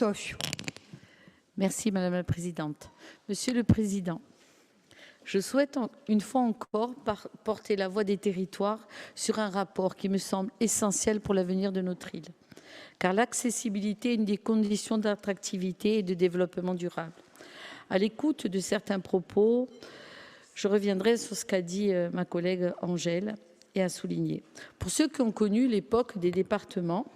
Sofiou. Merci Madame la Présidente. Monsieur le Président, je souhaite une fois encore porter la voix des territoires sur un rapport qui me semble essentiel pour l'avenir de notre île. Car l'accessibilité est une des conditions d'attractivité et de développement durable. À l'écoute de certains propos, je reviendrai sur ce qu'a dit ma collègue Angèle et a souligné. Pour ceux qui ont connu l'époque des départements,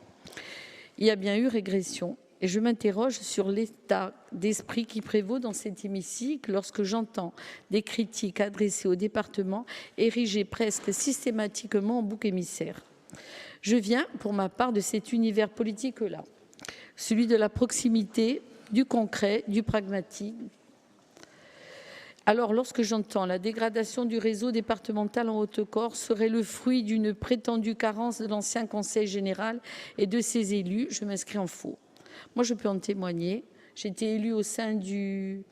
il y a bien eu régression. Et je m'interroge sur l'état d'esprit qui prévaut dans cet hémicycle lorsque j'entends des critiques adressées au département érigées presque systématiquement en bouc émissaire. Je viens, pour ma part, de cet univers politique-là, celui de la proximité, du concret, du pragmatique. Alors, lorsque j'entends la dégradation du réseau départemental en Haute-Corse serait le fruit d'une prétendue carence de l'ancien conseil général et de ses élus, je m'inscris en faux. Moi, je peux en témoigner. J'ai été élue au sein du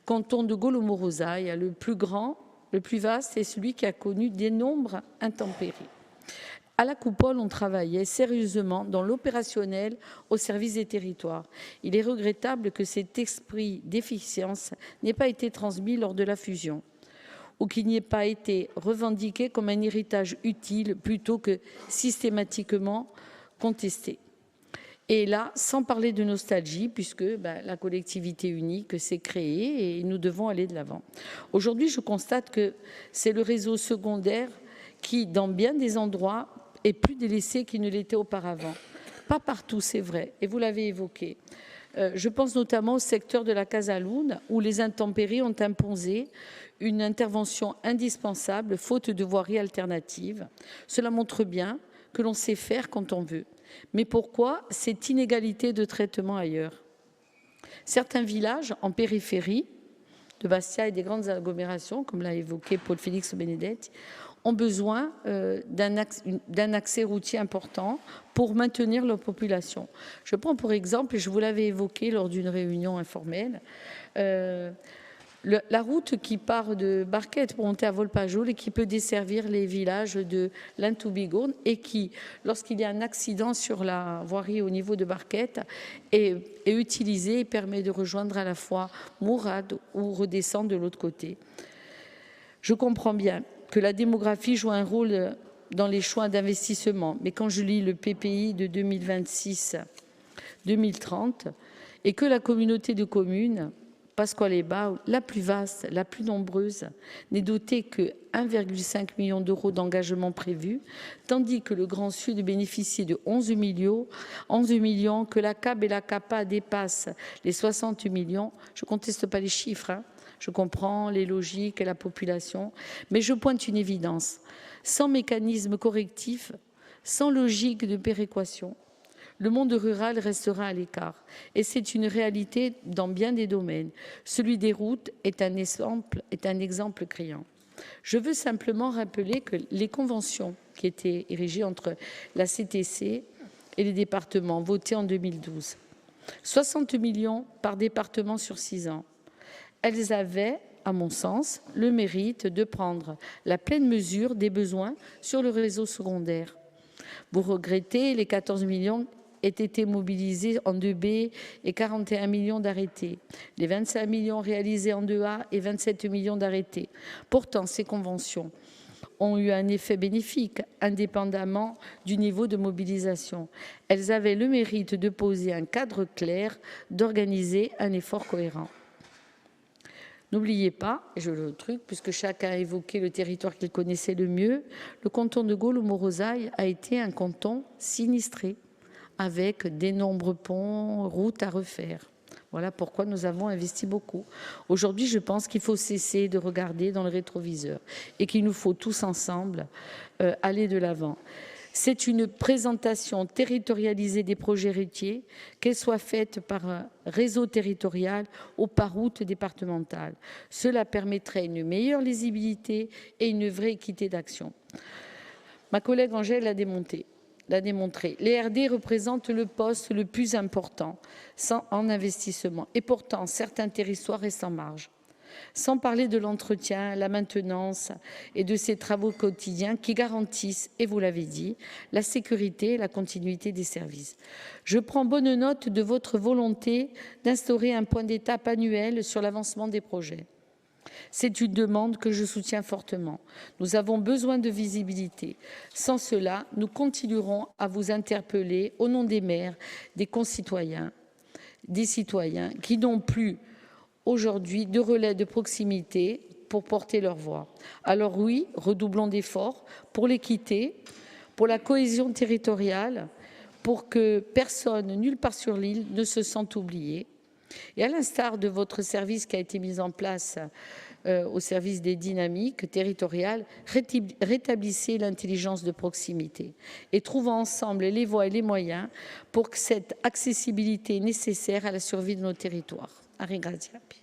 canton de Golo-Morosaille, le plus grand, le plus vaste et celui qui a connu d'énormes intempéries. À la coupole, on travaillait sérieusement dans l'opérationnel au service des territoires. Il est regrettable que cet esprit d'efficience n'ait pas été transmis lors de la fusion ou qu'il n'y ait pas été revendiqué comme un héritage utile plutôt que systématiquement contesté. Et là, sans parler de nostalgie, puisque la collectivité unique s'est créée et nous devons aller de l'avant. Aujourd'hui, je constate que c'est le réseau secondaire qui, dans bien des endroits, est plus délaissé qu'il ne l'était auparavant. Pas partout, c'est vrai, et vous l'avez évoqué. Je pense notamment au secteur de la Casaloune, où les intempéries ont imposé une intervention indispensable, faute de voirie alternative. Cela montre bien que l'on sait faire quand on veut. Mais pourquoi cette inégalité de traitement ailleurs? Certains villages en périphérie de Bastia et des grandes agglomérations, comme l'a évoqué Paul-Félix Benedetti, ont besoin d'un accès routier important pour maintenir leur population. Je prends pour exemple, et je vous l'avais évoqué lors d'une réunion informelle, la route qui part de Barquette pour monter à Volpajol et qui peut desservir les villages de Lintoubigourne et qui, lorsqu'il y a un accident sur la voirie au niveau de Barquette, est utilisé et permet de rejoindre à la fois Mourad ou redescendre de l'autre côté. Je comprends bien que la démographie joue un rôle dans les choix d'investissement, mais quand je lis le PPI de 2026-2030 et que la communauté de communes Pasquale-Bas, la plus vaste, la plus nombreuse, n'est dotée que 1,5 million d'euros d'engagement prévus, tandis que le Grand Sud bénéficie de 11 millions, que la CAB et la CAPA dépassent les 60 millions. Je ne conteste pas les chiffres, je comprends les logiques et la population, mais je pointe une évidence. Sans mécanisme correctif, sans logique de péréquation, le monde rural restera à l'écart. Et c'est une réalité dans bien des domaines. Celui des routes est un exemple criant. Je veux simplement rappeler que les conventions qui étaient érigées entre la CTC et les départements, votées en 2012, 60 millions par département sur 6 ans, elles avaient, à mon sens, le mérite de prendre la pleine mesure des besoins sur le réseau secondaire. Vous regrettez les 14 millions aient été mobilisés en 2B et 41 millions d'arrêtés, les 25 millions réalisés en 2A et 27 millions d'arrêtés. Pourtant, ces conventions ont eu un effet bénéfique, indépendamment du niveau de mobilisation. Elles avaient le mérite de poser un cadre clair, d'organiser un effort cohérent. N'oubliez pas, et je le truc, puisque chacun a évoqué le territoire qu'il connaissait le mieux, le canton de Golo-Morosaille a été un canton sinistré, avec d'énormes ponts, routes à refaire. Voilà pourquoi nous avons investi beaucoup. Aujourd'hui, je pense qu'il faut cesser de regarder dans le rétroviseur et qu'il nous faut tous ensemble aller de l'avant. C'est une présentation territorialisée des projets routiers, qu'elle soit faite par un réseau territorial ou par route départementale. Cela permettrait une meilleure lisibilité et une vraie équité d'action. Ma collègue Angèle l'a démontré. Les RD représentent le poste le plus important en investissement. Et pourtant, certains territoires restent en marge. sans parler de l'entretien, la maintenance et de ces travaux quotidiens qui garantissent, et vous l'avez dit, la sécurité et la continuité des services. Je prends bonne note de votre volonté d'instaurer un point d'étape annuel sur l'avancement des projets. C'est une demande que je soutiens fortement. Nous avons besoin de visibilité. Sans cela, nous continuerons à vous interpeller au nom des maires, des concitoyens, des citoyens qui n'ont plus aujourd'hui de relais de proximité pour porter leur voix. Alors oui, redoublons d'efforts pour l'équité, pour la cohésion territoriale, pour que personne, nulle part sur l'île, ne se sente oublié. Et à l'instar de votre service qui a été mis en place au service des dynamiques territoriales, rétablissez l'intelligence de proximité et trouvons ensemble les voies et les moyens pour que cette accessibilité nécessaire à la survie de nos territoires. A ringraziarvi.